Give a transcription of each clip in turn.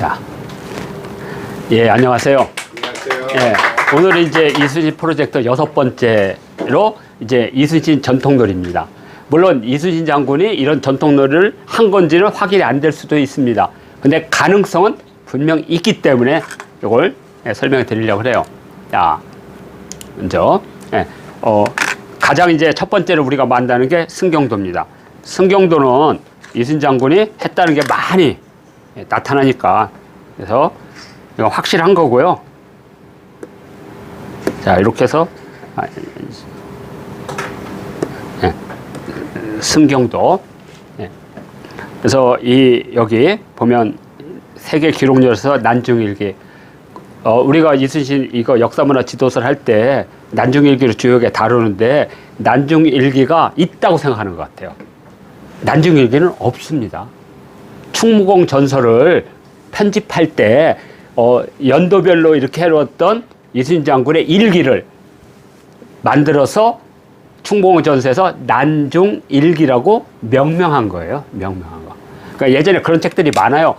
자, 예, 안녕하세요. 안녕하세요. 예, 오늘은 이제 이순신 프로젝트 6번째로 이제 이순신 전통놀이입니다. 물론 이순신 장군이 이런 전통놀이를 한 건지는 확인이 안 될 수도 있습니다. 근데 가능성은 분명 있기 때문에 이걸 설명해 드리려고 그래요. 자, 먼저, 가장 이제 첫 번째로 우리가 만나는 게 승경도입니다. 승경도는 이순신 장군이 했다는 게 많이 나타나니까, 그래서 이거 확실한 거고요. 자, 이렇게 해서 승경도. 그래서 여기 보면 세계 기록열에서 난중일기. 우리가 이순신 이거 역사문화 지도서를 할 때 난중일기를 주요하게 다루는데 난중일기가 있다고 생각하는 것 같아요. 난중일기는 없습니다. 충무공 전설을 편집할 때 연도별로 이렇게 해놓았던 이순신 장군의 일기를 만들어서 충무공 전서에서 난중일기라고 명명한 거예요. 명명한 거. 그러니까 예전에 그런 책들이 많아요.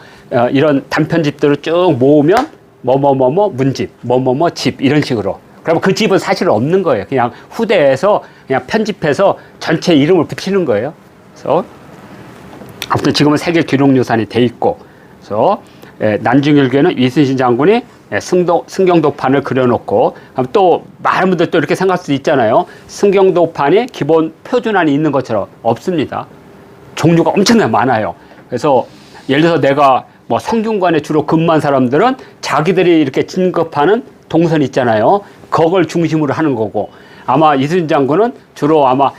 이런 단편집들을 쭉 모으면 뭐뭐뭐뭐 문집, 뭐뭐뭐 집 이런 식으로. 그러면 그 집은 사실 없는 거예요. 그냥 후대에서 그냥 편집해서 전체 이름을 붙이는 거예요. 그래서 아무튼 지금은 세계 기록유산이 돼 있고, 그래서 난중일기에는 이순신 장군이 승경도판을 그려놓고, 또 많은 분들 또 이렇게 생각할 수 있잖아요. 승경도판이 기본 표준안이 있는 것처럼 없습니다. 종류가 엄청나게 많아요. 그래서 예를 들어서 내가 뭐 성균관에 주로 근무한 사람들은 자기들이 이렇게 진급하는 동선 있잖아요. 그걸 중심으로 하는 거고, 아마 이순신 장군은 주로 아마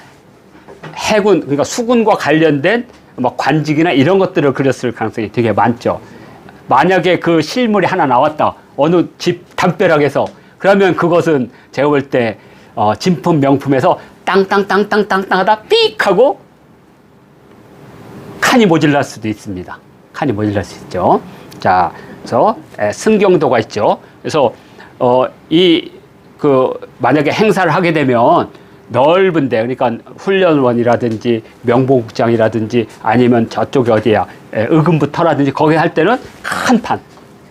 해군, 그러니까 수군과 관련된 뭐 관직이나 이런 것들을 그렸을 가능성이 되게 많죠. 만약에 그 실물이 하나 나왔다, 어느 집 담벼락에서, 그러면 그것은 제가 볼 때 진품 명품에서 땅땅땅땅땅땅 하다 삑 하고 칸이 모질랄 수도 있습니다. 칸이 모질랄 수 있죠. 자, 그래서 승경도가 있죠. 그래서 만약에 행사를 하게 되면 넓은데, 그러니까 훈련원이라든지 명보국장이라든지 아니면 저쪽이 어디야, 의금부터라든지 거기 할 때는 큰 판,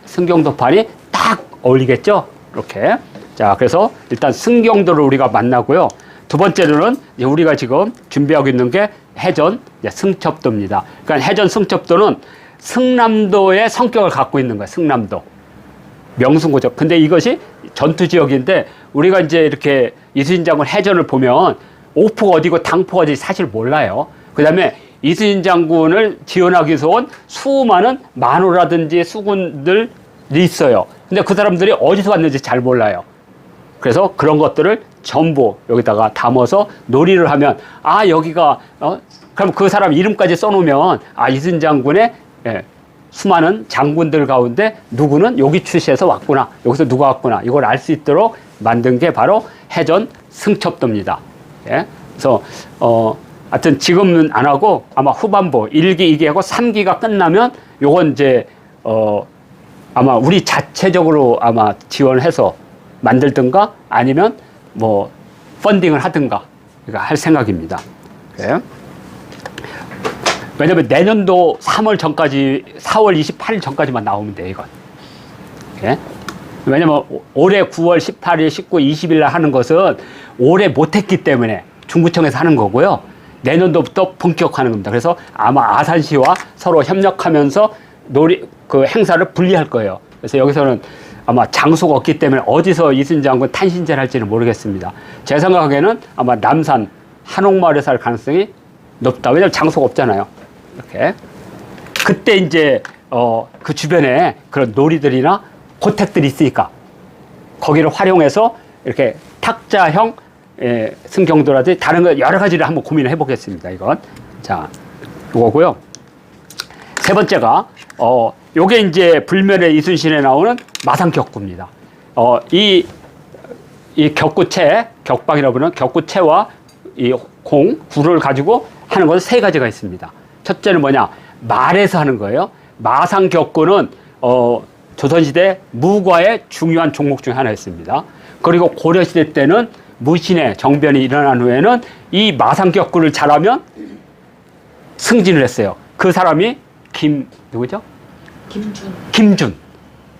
승경도판이 딱 어울리겠죠. 이렇게. 자, 그래서 일단 승경도를 우리가 만나고요. 두 번째로는 이제 우리가 지금 준비하고 있는 게 해전 승첩도입니다. 그러니까 해전 승첩도는 승남도의 성격을 갖고 있는 거예요. 승남도. 명승고죠. 근데 이것이 전투 지역인데, 우리가 이제 이렇게 이순신 장군 해전을 보면 옥포가 어디고 당포가 어디 사실 몰라요. 그 다음에 이순신 장군을 지원하기 위해서 온 수많은 만호라든지 수군들이 있어요. 근데 그 사람들이 어디서 왔는지 잘 몰라요. 그래서 그런 것들을 전부 여기다가 담아서 놀이를 하면, 여기가, 그럼 그 사람 이름까지 써놓으면, 이순신 장군의 수많은 장군들 가운데 누구는 여기 출시해서 왔구나, 여기서 누가 왔구나, 이걸 알 수 있도록 만든 게 바로 해전 승첩도입니다. 예? 그래서 하여튼 지금은 안 하고 아마 후반부 1기, 2기하고 3기가 끝나면 요건 이제 아마 우리 자체적으로 아마 지원해서 만들든가 아니면 뭐 펀딩을 하든가 할 생각입니다. 예? 왜냐면 내년도 3월 전까지, 4월 28일 전까지만 나오면 돼, 이건. 예? 왜냐면 올해 9월 18일, 19, 20일 날 하는 것은 올해 못했기 때문에 중구청에서 하는 거고요. 내년도부터 본격화하는 겁니다. 그래서 아마 아산시와 서로 협력하면서 그 행사를 분리할 거예요. 그래서 여기서는 아마 장소가 없기 때문에 어디서 이순신 장군 탄신제를 할지는 모르겠습니다. 제 생각에는 아마 남산, 한옥마을에서 할 가능성이 높다. 왜냐면 장소가 없잖아요. 이렇게. 그때 이제, 그 주변에 그런 놀이들이나 고택들이 있으니까 거기를 활용해서 이렇게 탁자형 승경도라든지 다른 거 여러 가지를 한번 고민을 해보겠습니다. 이건. 자, 이거고요. 세 번째가, 요게 이제 불멸의 이순신에 나오는 마상격구입니다. 이 격구체, 격방이라고 부르는 격구체와 이 구를 가지고 하는 것은 세 가지가 있습니다. 첫째는 뭐냐? 말에서 하는 거예요. 마상격구는 조선시대 무과의 중요한 종목 중에 하나였습니다. 그리고 고려시대 때는 무신의 정변이 일어난 후에는 이 마상격구를 잘하면 승진을 했어요. 그 사람이 누구죠?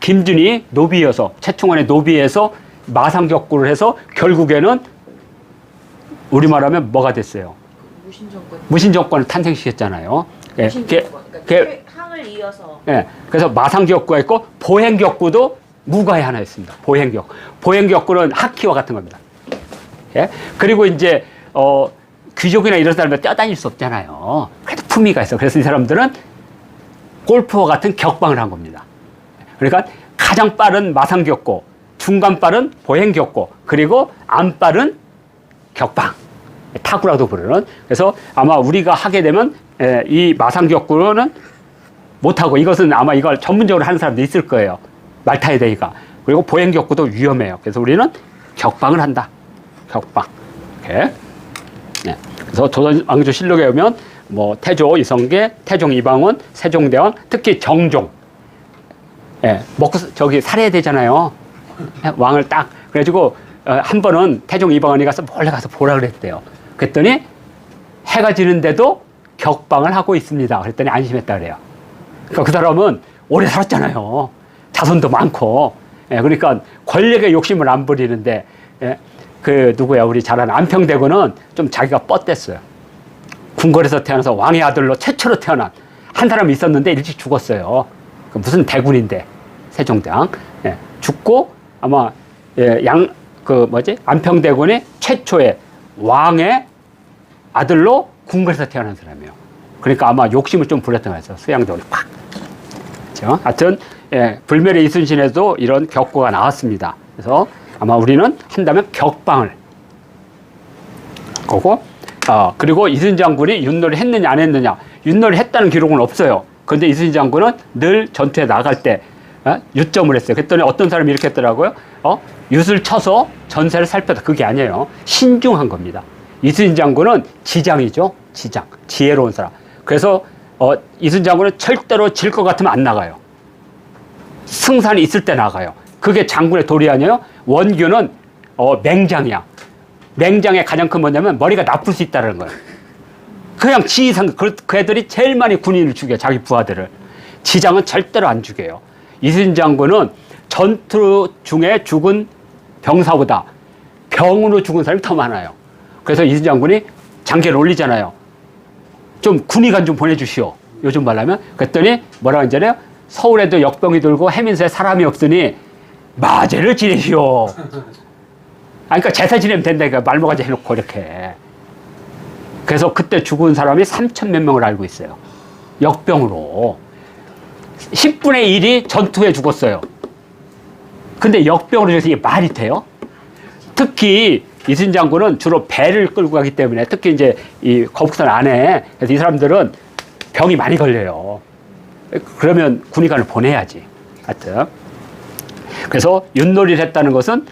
김준이 노비여서 최충원의 노비에서 마상격구를 해서 결국에는 우리말하면 뭐가 됐어요? 무신정권을 탄생시켰잖아요. 항을 이어서. 예, 그래서 마상격구가 있고 보행격구도 무가에 하나 있습니다. 보행격구는 하키와 같은 겁니다. 예? 그리고 이제 귀족이나 이런 사람들 뛰어다닐 수 없잖아요. 그래도 품위가 있어. 그래서 이 사람들은 골프와 같은 격방을 한 겁니다. 그러니까 가장 빠른 마상격구, 중간 빠른 보행격구, 그리고 안 빠른 격방, 타구라도 부르는. 그래서 아마 우리가 하게 되면 이 마상격구는 못하고, 이것은 아마 이걸 전문적으로 하는 사람도 있을 거예요. 말 타야 되니까. 그리고 보행격구도 위험해요. 그래서 우리는 격방을 한다. 격방. 이렇게. 네. 그래서 조선왕조실록에 보면 뭐 태조, 이성계, 태종, 이방원, 세종대왕, 특히 정종. 예, 먹고 저기 살해야 되잖아요. 왕을 딱. 그래가지고 한 번은 태종, 이방원이 가서 몰래 가서 보라 그랬대요. 그랬더니 해가 지는데도 격방을 하고 있습니다. 그랬더니 안심했다 그래요. 그러니까 그 사람은 오래 살았잖아요. 자손도 많고. 예, 그러니까 권력의 욕심을 안 부리는데, 예, 그 누구야, 우리 잘 아는 안평대군은 좀 자기가 뻗댔어요. 궁궐에서 태어나서 왕의 아들로 최초로 태어난 한 사람이 있었는데 일찍 죽었어요. 그 무슨 대군인데, 세종대왕. 예, 죽고 아마 안평대군의 최초의 왕의 아들로 궁궐에서 태어난 사람이에요. 그러니까 아마 욕심을 좀 부렸던 것 같아요. 수양대군이 팍. 그렇죠? 하여튼 불멸의 이순신에도 이런 격구가 나왔습니다. 그래서 아마 우리는 한다면 격방을 거고, 그리고 이순신 장군이 윷놀이 했느냐 안 했느냐, 윷놀이 했다는 기록은 없어요. 그런데 이순신 장군은 늘 전투에 나갈 때 윷점을 했어요. 그랬더니 어떤 사람이 이렇게 했더라고요. 윷을 쳐서 전세를 살폈다. 그게 아니에요. 신중한 겁니다. 이순신 장군은 지장이죠. 지장. 지혜로운 사람. 그래서 이순신 장군은 절대로 질 것 같으면 안 나가요. 승산이 있을 때 나가요. 그게 장군의 도리 아니에요? 원규는 맹장이야. 맹장의 가장 큰 뭐냐면 머리가 나쁠 수 있다는 거예요. 그냥 지휘상, 그 애들이 제일 많이 군인을 죽여요. 자기 부하들을. 지장은 절대로 안 죽여요. 이순신 장군은 전투 중에 죽은 병사보다 병으로 죽은 사람이 더 많아요. 그래서 이순신 장군이 장계를 올리잖아요. 좀 군의관 좀 보내주시오. 요즘 말하면. 그랬더니 뭐라고 하잖아요. 서울에도 역병이 들고 해민서에 사람이 없으니 마제를 지내시오. 그러니까 제사 지내면 된다니까. 말모가지 해놓고 이렇게. 그래서 그때 죽은 사람이 3천 몇 명을 알고 있어요. 역병으로. 10분의 1이 전투에 죽었어요. 근데 역병으로 죽어서 이게 말이 돼요? 특히 이순신 장군은 주로 배를 끌고 가기 때문에, 특히 이제 이 거북선 안에, 그래서 이 사람들은 병이 많이 걸려요. 그러면 군의관을 보내야지. 하여튼. 그래서 윷놀이를 했다는 것은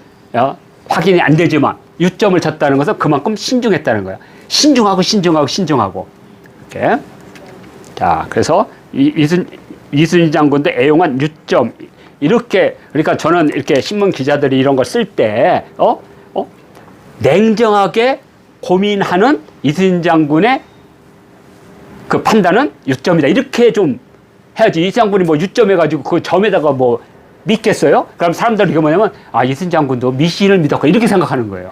확인이 안 되지만 윷점을 쳤다는 것은 그만큼 신중했다는 거야. 신중하고. 이렇게. 자, 그래서 이순신 장군도 애용한 윷점. 이렇게, 그러니까 저는 이렇게 신문 기자들이 이런 걸 쓸 때, 냉정하게 고민하는 이순신 장군의 그 판단은 윷점이다. 이렇게 좀 해야지. 이 장군이 뭐 윷점 해가지고 그 점에다가 뭐 믿겠어요? 그럼 사람들은 이게 뭐냐면, 이순신 장군도 미신을 믿었고, 이렇게 생각하는 거예요.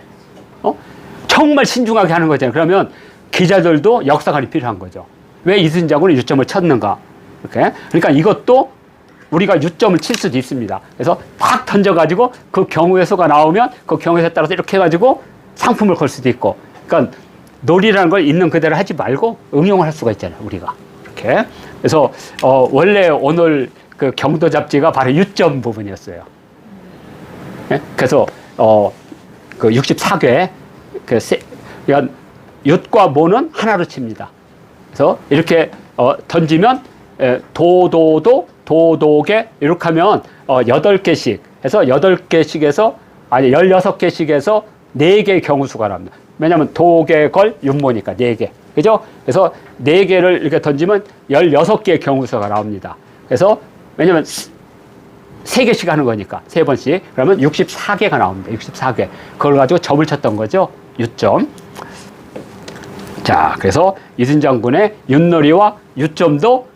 정말 신중하게 하는 거잖아요. 그러면 기자들도 역사관이 필요한 거죠. 왜 이순신 장군이 윷점을 쳤는가? 이렇게. 그러니까 이것도 우리가 윷점을 칠 수도 있습니다. 그래서 팍 던져가지고 그 경우의 수가 나오면 그 경우에 수에 따라서 이렇게 해가지고 상품을 걸 수도 있고. 그러니까 놀이라는 걸 있는 그대로 하지 말고 응용을 할 수가 있잖아요. 우리가. 이렇게. 그래서 원래 오늘 그 경도 잡지가 바로 윷점 부분이었어요. 네? 그래서 그 64개 그러니까 윷과 모는 하나로 칩니다. 그래서 이렇게 던지면 도도게 이렇게 하면 8개씩 해서 8개씩에서 16개씩에서 4개의 경우수가 나옵니다. 왜냐하면 도개, 걸, 윷모니까 4개. 그죠? 그래서 4개를 이렇게 던지면 16개의 경우수가 나옵니다. 그래서 왜냐면 3개씩 하는 거니까 3번씩. 그러면 64개가 나옵니다. 64개. 그걸 가지고 점을 쳤던 거죠. 윷점. 자, 그래서 이순신 장군의 윷놀이와 윷점도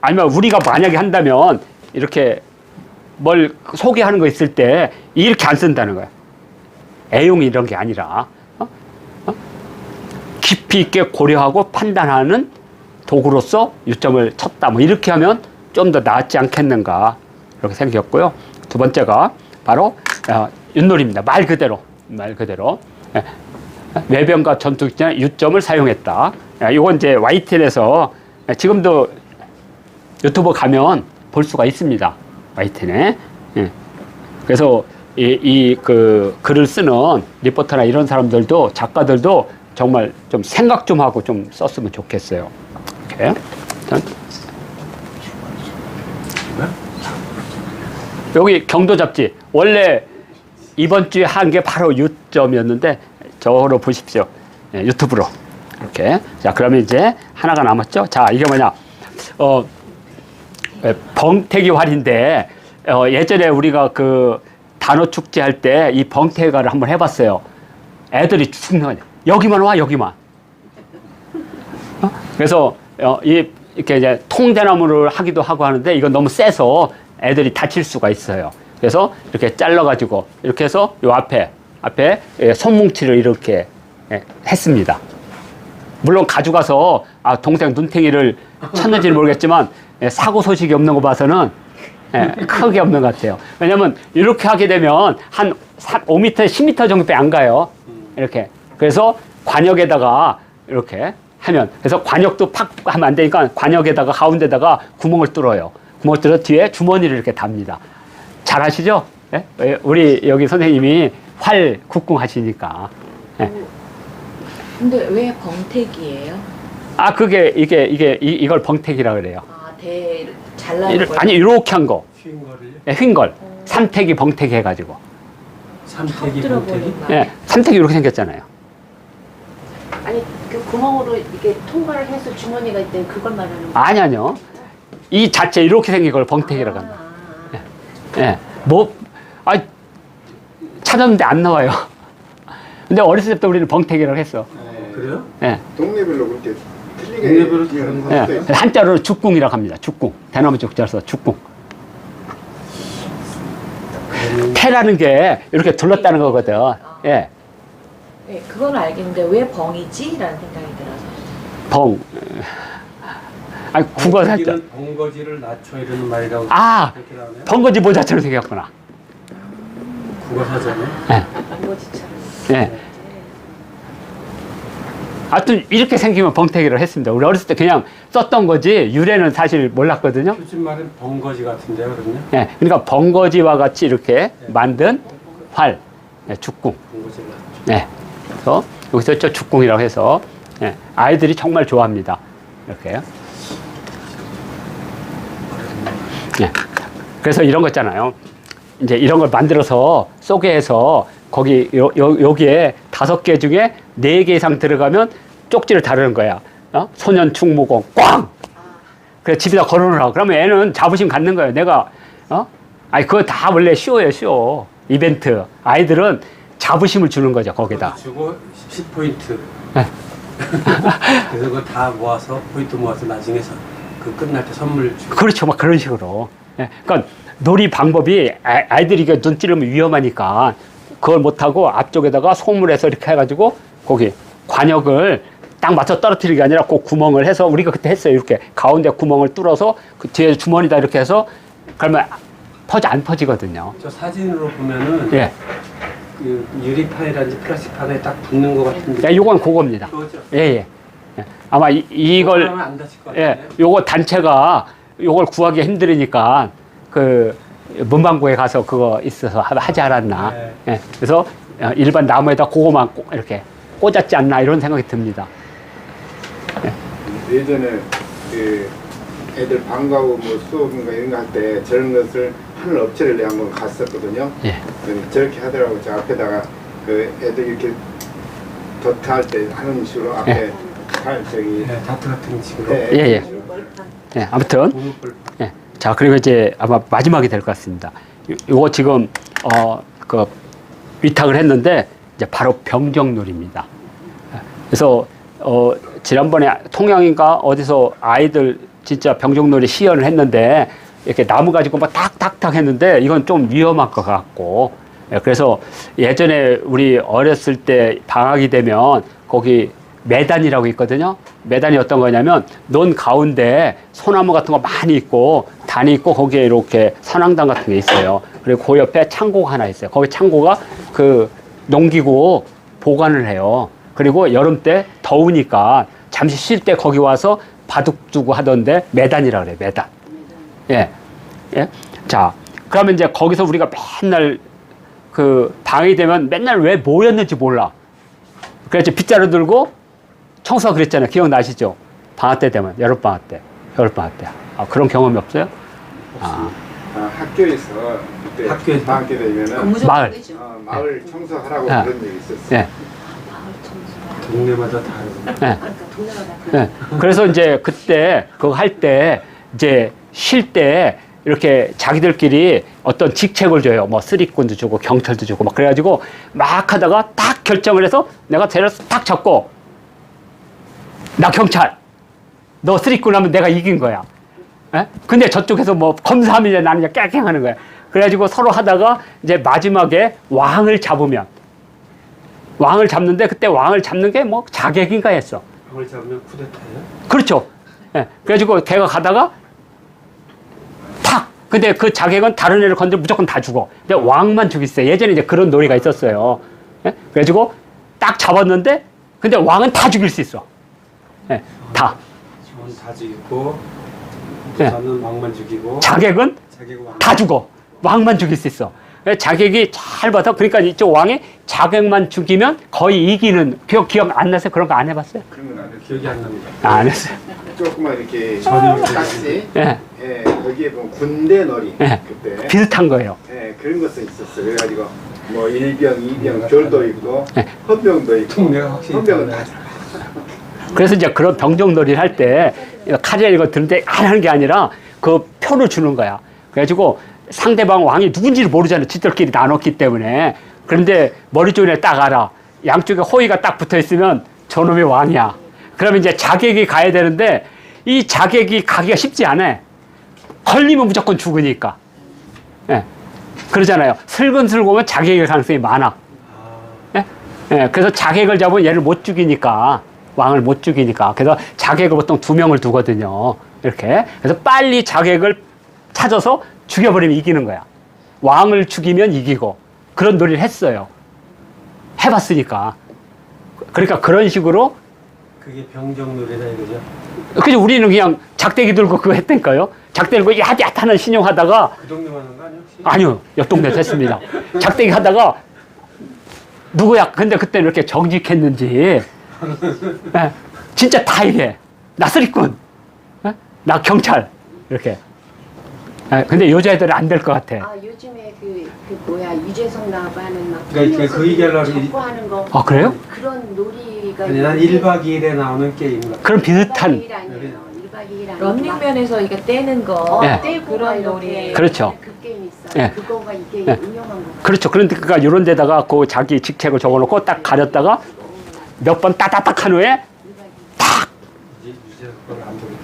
아니면 우리가 만약에 한다면 이렇게 뭘 소개하는 거 있을 때 이렇게 안 쓴다는 거야. 애용 이런 게 아니라 깊이 있게 고려하고 판단하는 도구로서 유점을 쳤다. 뭐 이렇게 하면 좀 더 낫지 않겠는가 이렇게 생겼고요. 두 번째가 바로 윷놀이입니다. 말 그대로 외변과 전투기전에 유점을 사용했다. 이건 이제 YTN에서 지금도 유튜브 가면 볼 수가 있습니다. YTN에. 그래서 그 글을 쓰는 리포터나 이런 사람들도 작가들도 정말 좀 생각 좀 하고 좀 썼으면 좋겠어요. 이렇게. 여기 경도 잡지. 원래 이번 주에 한 게 바로 유점이었는데 저로 보십시오. 유튜브로. 이렇게. 자, 그러면 이제 하나가 남았죠. 자, 이게 뭐냐. 벙태기 활인데, 예전에 우리가 그 단어 축제 할 때 이 벙태가를 한번 해봤어요. 애들이 죽는 거야. 여기만 와, 여기만. 그래서, 이렇게 이제 통대나무를 하기도 하고 하는데 이건 너무 세서 애들이 다칠 수가 있어요. 그래서 이렇게 잘라가지고 이렇게 해서 요 앞에 손뭉치를 이렇게 했습니다. 물론 가져가서 동생 눈탱이를 쳤는지는 모르겠지만 사고 소식이 없는 거 봐서는 크게 없는 것 같아요. 왜냐면 이렇게 하게 되면 한 5m, 10m 정도밖에 안 가요. 이렇게. 그래서 관역에다가 이렇게 하면, 그래서 관역도 팍 하면 안 되니까 관역에다가 가운데다가 구멍을 뚫어요. 구멍을 뚫어 뒤에 주머니를 이렇게 답니다. 잘 아시죠? 예? 우리 여기 선생님이 활 국궁 하시니까. 예. 근데 왜 벙태기예요? 이걸 벙태기라 그래요. 잘라는 걸? 아니, 이렇게 한 거. 휜 거를요? 예, 휜 걸. 삼태기, 벙태기 해가지고. 삼태기, 벙태기? 예, 삼태기 이렇게 생겼잖아요. 아니 그 구멍으로 이렇게 통과를 해서 주머니가 있대 그걸 말하는 거예요? 아니요. 이 자체 이렇게 생긴 걸 벙태기라고 합니다. 예, 찾았는데 안 나와요. 근데 어렸을 때부터 우리는 벙태기라고 했어. 그래요? 예. 동네별로 그렇게 틀리게 동네별로 이해하는 다른 것도 예. 있어요. 한자로 죽궁이라고 합니다. 죽궁. 대나무 쪽자서 죽궁. 태라는 게 이렇게 둘렀다는 거거든. 예. 네, 그건 알겠는데 왜 벙이지? 라는 생각이 들어서. 벙. 아니, 국어 살짝. 벙거지를 낮춰 이러는 말이라고. 아! 그렇게 나오네요. 벙거지 모자처럼 생겼구나. 국어 사전에. 예. 벙거지처럼. 예. 하여튼 이렇게 생기면 벙태기를 했습니다. 우리 어렸을 때 그냥 썼던 거지 유래는 사실 몰랐거든요. 요즘 말은 벙거지 같은데요, 그럼요? 예. 그러니까 벙거지와 같이 이렇게 만든 활, 죽궁. 벙거지를 낮춰. 예. 그래서 여기서 저 죽궁이라고 해서 아이들이 정말 좋아합니다. 이렇게. 예. 그래서 이런 거 있잖아요. 이제 이런 걸 만들어서 소개해서 거기 여기에 5개 중에 4개 이상 들어가면 쪽지를 다루는 거야. 소년 충무공 꽝. 그래서 집에다 걸어놓으라고. 그러면 애는 자부심 갖는 거예요. 내가 아니 그거 다 원래 쇼예요, 쇼. 이벤트. 아이들은 자부심을 주는 거죠, 거기다. 주고 10포인트. 네. 그래서 그거 다 모아서 포인트 모아서 나중에 그 끝날 때 선물 주고. 그렇죠, 막 그런 식으로. 예. 그러니까 놀이 방법이 아이들이 눈 찌르면 위험하니까 그걸 못하고 앞쪽에다가 소물해서 이렇게 해가지고 거기 관역을 딱 맞춰 떨어뜨리는 게 아니라 그 구멍을 해서 우리가 그때 했어요. 이렇게 가운데 구멍을 뚫어서 그 뒤에 주머니다 이렇게 해서 그러면 안 퍼지거든요. 저 사진으로 보면은 예. 그 유리판이라든지 플라스틱판에 딱 붙는 것 같은데. 예, 요건 그겁니다. 그거죠? 예. 아마 이걸 하면 안 다칠 것 예, 같은데. 요거 단체가 요걸 구하기 힘들으니까 그 문방구에 가서 그거 있어서 하지 않았나. 네. 예, 그래서 일반 나무에다 그거만 이렇게 꽂았지 않나 이런 생각이 듭니다. 예전에 그 애들 방과후 뭐 수업인가 이런 거 할 때 저런 것을 하는 업체를 내가 한번 갔었거든요. 예. 저렇게 하더라고. 저 앞에다가 그 애들 이렇게 덧할 때 하는 식으로 앞에 저기 네, 다트 같은 식으로. 네, 예, 예. 식으로. 예, 아무튼 고무볼. 예. 자, 그리고 이제 아마 마지막이 될 것 같습니다. 요거 지금 그 위탁을 했는데 이제 바로 병정놀이입니다. 그래서 지난번에 통영인가 어디서 아이들 진짜 병종놀이 시연을 했는데 이렇게 나무 가지고 막 탁탁탁 했는데 이건 좀 위험할 것 같고 예, 그래서 예전에 우리 어렸을 때 방학이 되면 거기 매단이라고 있거든요. 매단이 어떤 거냐면 논 가운데 소나무 같은 거 많이 있고 단이 있고 거기에 이렇게 선앙당 같은 게 있어요. 그리고 그 옆에 창고가 하나 있어요. 거기 창고가 그 농기구 보관을 해요. 그리고 여름 때 더우니까 잠시 쉴 때 거기 와서 바둑 두고 하던데 매단이라 그래요. 매단. 예. 예. 자, 그러면 이제 거기서 우리가 맨날 그 방이 되면 맨날 왜 모였는지 몰라. 그래서 빗자루 들고 청소하고 그랬잖아요. 기억나시죠? 방학 때 되면, 여름방학 때, 겨울방학 때. 아, 그런 경험이 없어요? 아, 학교에서 그때 학교에서? 방학 때 되면은 무조건 마을. 되죠. 마을 청소하라고 네. 그런 얘기 있었어요. 예. 마을 청소. 동네마다 다르고. 예. 그러니까 동네마다 그 예. 그래서 이제 그때 그거 할 때 이제 쉴 때 이렇게 자기들끼리 어떤 직책을 줘요. 뭐 쓰리꾼도 주고 경찰도 주고 막 그래가지고 막 하다가 딱 결정을 해서 내가 데려서 딱 잡고 나 경찰, 너 쓰리꾼 하면 내가 이긴 거야. 예? 근데 저쪽에서 뭐 검사하면 나는 그냥 깨갱하는 거야. 그래가지고 서로 하다가 이제 마지막에 왕을 잡으면 왕을 잡는데 그때 왕을 잡는 게 뭐 자객인가 했어. 방을 잡으면 쿠데타예요? 그렇죠. 예. 그래가지고 걔가 가다가 탁! 근데 그 자객은 다른 애를 건드리면 무조건 다 죽어. 근데 왕만 죽였어요. 예전에 이제 그런 놀이가 있었어요. 예? 그래가지고 딱 잡았는데 근데 왕은 다 죽일 수 있어. 예. 다. 저는 다 죽이고, 예. 저는 왕만 죽이고, 자객은 자기가 왕. 다 죽어. 왕만 죽일 수 있어. 그래서 자객이 잘 봐서 그러니까 이쪽 왕이 자객만 죽이면 거의 이기는 기억 안 나세요? 그런 거 안 해봤어요? 그런 건 안 했어요. 기억이 안 납니다. 아, 안 했어요. 조그만 이렇게 전혀 딱지, 예. 예, 거기에 보면 군대 놀이 예. 그때 비슷한 거예요. 예, 그런 것은 있었어요. 그래가지고 뭐 일병, 이병, 별도 있고 예. 헌병도 있고 동네가 확실히 헌병은 다르네. 다 그래서 이제 그런 병정놀이를 할 때 칼이나 이거 드는데 안 하는 게 아니라 그 표를 주는 거야. 그래가지고 상대방 왕이 누군지를 모르잖아요. 지들끼리 나눴기 때문에. 그런데 머리 쪽에 딱 알아. 양쪽에 호의가 딱 붙어 있으면 저놈이 왕이야. 그러면 이제 자객이 가야 되는데 이 자객이 가기가 쉽지 않아. 걸리면 무조건 죽으니까. 예. 그러잖아요. 슬금슬금 오면 자객일 가능성이 많아. 예? 예, 그래서 자객을 잡으면 얘를 못 죽이니까, 왕을 못 죽이니까. 그래서 자객을 보통 2명을 두거든요. 이렇게. 그래서 빨리 자객을 찾아서 죽여버리면 이기는 거야. 왕을 죽이면 이기고. 그런 놀이를 했어요. 해봤으니까. 그러니까 그런 식으로, 그게 병정놀이다 이거죠? 그죠? 우리는 그냥 작대기 들고 그거 했다니까요. 작대 들고 얕하는 신용 하다가, 그 동네만 하는 거 아니야 혹시? 아니요, 옆 동네에서 했습니다. 작대기 하다가, 누구야? 근데 그때는 이렇게 정직했는지, 예, 진짜 다 이래. 나 쓰리꾼, 예? 나 경찰, 이렇게. 예, 근데 여자애들은 안 될 것 같아. 아 요즘에 그 뭐야 유재석 나오는 막 그러니까 그 얘기하려고 접고하는 거 아, 그래요? 그런 놀이가 아니 난 1박 2일에 나오는 게임이다. 그런 비슷한, 1박 2일 아니에요. 1박 2일 아니에요. 런닝맨에서 이게 떼는 거 예. 떼고 그런 이렇게 놀이. 그렇죠. 그 게임 있어요. 예. 그거가 이게 예. 응용한 거. 그렇죠. 그러니까 이런 데다가 그 자기 직책을 적어놓고 딱 가렸다가 몇 번 따따딱 한 후에 유재 거를 안 보겠다.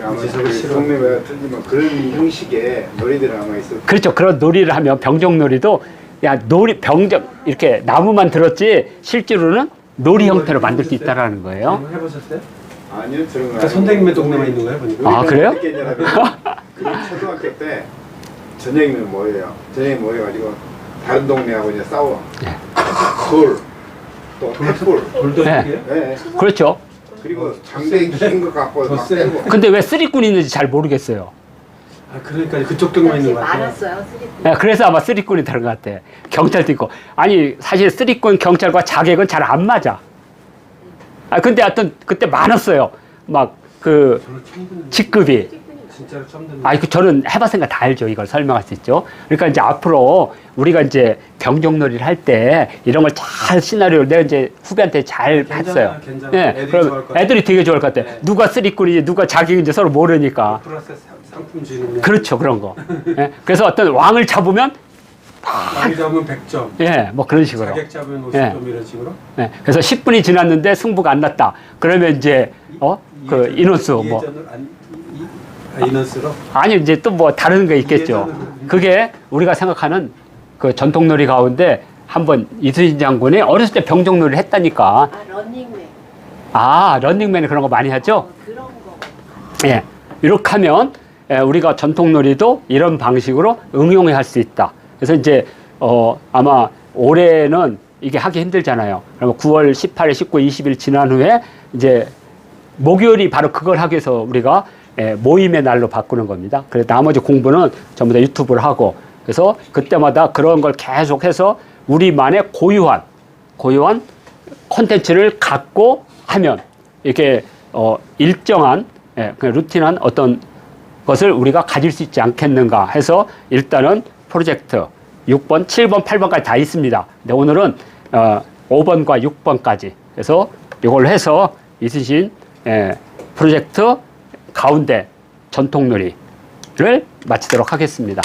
아마 지석이 그 싫어. 동네마다 틀리면 그런 형식의 놀이들 아마 있었고 그렇죠. 그런 놀이를 하면 병정놀이도 야 놀이 병정 이렇게 나무만 들었지 실제로는 놀이 형태로 만들 수 있다라는 거예요. 게임 해보셨어요? 아니요 저런 거 그러니까 선생님의 동네만 있는 거예요 보니까. 아, 그래요? 어떻게 했냐면 그 초등학교 때 저녁이면 뭐예요? 저녁에 모여가지고 다른 동네하고 이제 싸워. 돌또 횃불. 돌도 네. 있게요? 네. 그렇죠. 그리고 장대 긴거 갖고 더 막 세. 빼고. 근데 왜 쓰리꾼이 있는지 잘 모르겠어요. 아 그러니까 그쪽 동네만 있는 거 같아요. 많았어요. 쓰리꾼. 예, 그래서 아마 쓰리꾼이 다른 것 같아. 경찰도 있고. 아니 사실 쓰리꾼 경찰과 자객은 잘 안 맞아. 아 근데 하여튼 그때 많았어요. 막 그 저는 처음 듣는 직급이. 진짜로 처음 듣는 아, 그 저는 해봤으니까 다 알죠. 이걸 설명할 수 있죠. 그러니까 이제 앞으로 우리가 이제 병정놀이를 할 때 이런 걸 잘 시나리오를 내가 이제 후배한테 잘 괜찮아요, 했어요. 괜찮아요. 예, 애들이 그럼 좋아할 것 같아요. 애들이 되게 좋아할 것 같아. 네. 누가 쓰리꾼인지 누가 자객인지 서로 모르니까. 플러스 상품 주는 그렇죠, 그런 거. 예, 그래서 어떤 왕을 잡으면 많이 잡으면 100점. 예, 뭐 그런 식으로. 자객 잡으면 50점 예. 이런 식으로. 예, 그래서 10분이 지났는데 승부가 안 났다. 그러면 이제 그 인원수 뭐 인원수로. 아니 이제 또 뭐 다른 게 있겠죠. 그게 우리가 생각하는 그 전통놀이 가운데 한번 이순신 장군이 어렸을 때 병정놀이를 했다니까. 아, 런닝맨. 아, 런닝맨 그런 거 많이 하죠. 그런 거. 예, 이렇게 하면 우리가 전통놀이도 이런 방식으로 응용해 할 수 있다. 그래서 이제 아마 올해는 이게 하기 힘들잖아요. 그러면 9월 18일, 19일, 20일 지난 후에 이제 목요일이 바로 그걸 하기 위해서 우리가 모임의 날로 바꾸는 겁니다. 그래서 나머지 공부는 전부 다 유튜브를 하고 그래서 그때마다 그런 걸 계속해서 우리만의 고유한 콘텐츠를 갖고 하면 이렇게 일정한 그냥 루틴한 어떤 것을 우리가 가질 수 있지 않겠는가 해서 일단은 프로젝트 6번, 7번, 8번까지 다 있습니다. 근데 오늘은 5번과 6번까지 그래서 이걸 해서 이순신 프로젝트 가운데 전통놀이를 마치도록 하겠습니다.